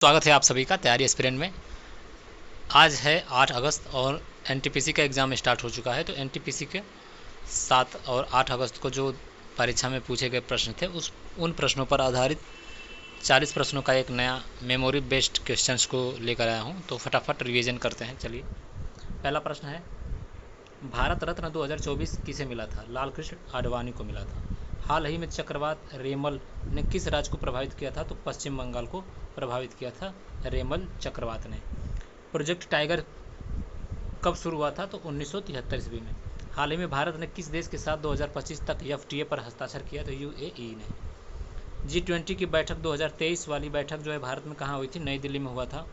स्वागत है आप सभी का तैयारी एस्पिरेंट में। आज है 8 अगस्त और एनटीपीसी का एग्ज़ाम स्टार्ट हो चुका है। तो एनटीपीसी के 7 और 8 अगस्त को जो परीक्षा में पूछे गए प्रश्न थे उन प्रश्नों पर आधारित 40 प्रश्नों का एक नया मेमोरी बेस्ड क्वेश्चंस को लेकर आया हूं। तो फटाफट रिवीजन करते हैं। चलिए, पहला प्रश्न है, भारत रत्न 2024 किसे मिला था? लाल कृष्ण आडवाणी को मिला था। हाल ही में चक्रवात रेमल ने किस राज्य को प्रभावित किया था? तो पश्चिम बंगाल को प्रभावित किया था रेमल चक्रवात ने। प्रोजेक्ट टाइगर कब शुरू हुआ था? तो 1973 ईस्वी में। हाल ही में भारत ने किस देश के साथ 2025 तक एफटीए पर हस्ताक्षर किया? तो यूएई ने। G20 की बैठक 2023 वाली बैठक जो है भारत में कहाँ हुई थी? नई दिल्ली में हुआ था।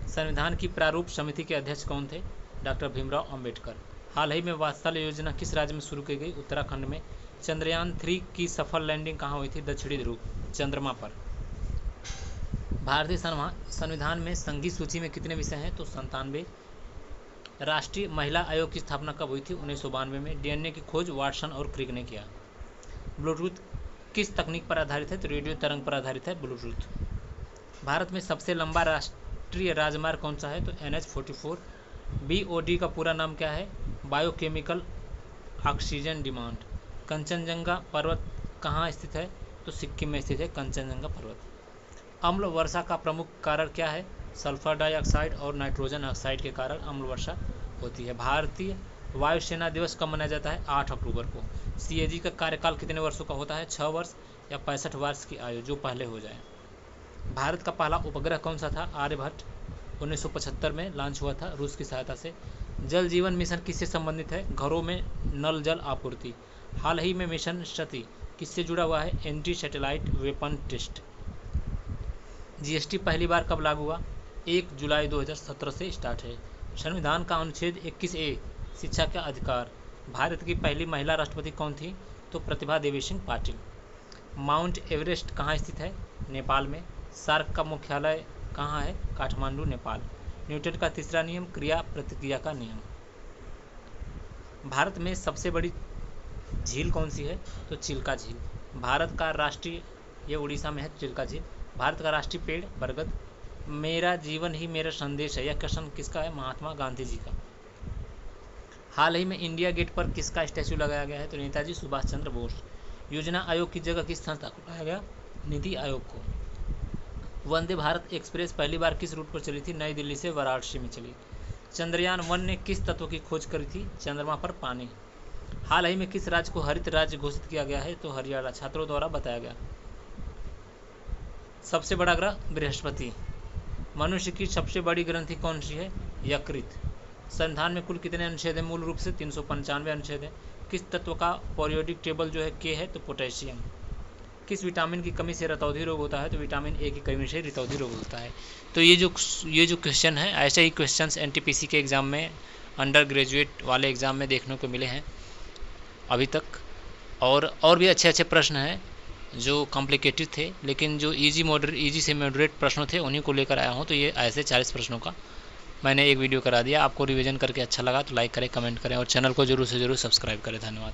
संविधान की प्रारूप समिति के अध्यक्ष कौन थे? डॉक्टर भीमराव अंबेडकर। हाल ही में वात्सल्य योजना किस राज्य में शुरू की गई? उत्तराखंड में। चंद्रयान 3 की सफल लैंडिंग कहाँ हुई थी? दक्षिणी ध्रुव, चंद्रमा पर। भारतीय संविधान में संघीय सूची में कितने विषय हैं? तो 97। राष्ट्रीय महिला आयोग की स्थापना कब हुई थी? 1992 में। डीएनए की खोज वाटसन और क्रिक ने किया। ब्लूटूथ किस तकनीक पर आधारित है? तो रेडियो तरंग पर आधारित है ब्लूटूथ। भारत में सबसे लंबा राष्ट्रीय राजमार्ग कौन सा है? तो NH-44। BOD का पूरा नाम क्या है? Biochemical oxygen demand. कंचनजंगा पर्वत कहाँ स्थित है? तो सिक्किम में स्थित है कंचनजंगा पर्वत। अम्ल वर्षा का प्रमुख कारण क्या है? सल्फर डाइऑक्साइड और नाइट्रोजन ऑक्साइड के कारण अम्ल वर्षा होती है। भारतीय वायुसेना दिवस कब मनाया जाता है? 8 अक्टूबर को। CAG का कार्यकाल कितने वर्षों का होता है? 6 वर्ष या 65 वर्ष की आयु, जो पहले हो जाए। भारत का पहला उपग्रह कौन सा था? आर्यभट्ट। 1975 में लॉन्च हुआ था रूस की सहायता से। जल जीवन मिशन किससे संबंधित है? घरों में नल जल आपूर्ति। हाल ही में मिशन शक्ति किससे जुड़ा हुआ है? Anti satellite weapon test. GST पहली बार कब लागू हुआ? 1 जुलाई 2017 से स्टार्ट है। संविधान का अनुच्छेद 21A शिक्षा का अधिकार। भारत की पहली महिला राष्ट्रपति कौन थी? तो प्रतिभा देवी सिंह पाटिल। माउंट एवरेस्ट कहाँ स्थित है? नेपाल में। सार्क का मुख्यालय कहाँ है? काठमांडू, नेपाल। न्यूटन का तीसरा नियम क्रिया प्रतिक्रिया का नियम। भारत में सबसे बड़ी झील कौन सी है? तो चिल्का झील। भारत का राष्ट्रीय, ये उड़ीसा में है चिल्का झील। भारत का राष्ट्रीय पेड़ बरगद। मेरा जीवन ही मेरा संदेश है, यह कथन किसका है? महात्मा गांधी जी का। हाल ही में इंडिया गेट पर किसका स्टैचू लगाया गया है? तो नेताजी सुभाष चंद्र बोस। योजना आयोग की जगह किस संस्था को लाया गया? नीति आयोग को। वंदे भारत एक्सप्रेस पहली बार किस रूट पर चली थी? नई दिल्ली से वाराणसी में चली। चंद्रयान 1 ने किस तत्व की खोज करी थी? चंद्रमा पर पानी। हाल ही में किस राज्य को हरित राज्य घोषित किया गया है? तो हरियाणा, छात्रों द्वारा बताया गया। सबसे बड़ा ग्रह बृहस्पति। मनुष्य की सबसे बड़ी ग्रंथि कौन सी है? यकृत। संविधान में कुल कितने अनुच्छेद हैं? मूल रूप से 395 अनुच्छेद है। किस तत्व का पीरियोडिक टेबल जो है K है? तो पोटेशियम। किस विटामिन की कमी से रतौंधी रोग होता है? तो विटामिन A की कमी से रतौंधी रोग होता है। तो ये जो क्वेश्चन है, ऐसे ही क्वेश्चंस एनटीपीसी के एग्ज़ाम में, अंडर ग्रेजुएट वाले एग्ज़ाम में देखने को मिले हैं अभी तक। और भी अच्छे अच्छे प्रश्न हैं जो कॉम्प्लिकेटेड थे, लेकिन जो इजी से मॉडरेट प्रश्न थे उन्हीं को लेकर आया हूँ। तो ये ऐसे 40 प्रश्नों का मैंने एक वीडियो करा दिया। आपको रिवीजन करके अच्छा लगा तो लाइक करें, कमेंट करें और चैनल को जरूर से जरूर सब्सक्राइब करें। धन्यवाद।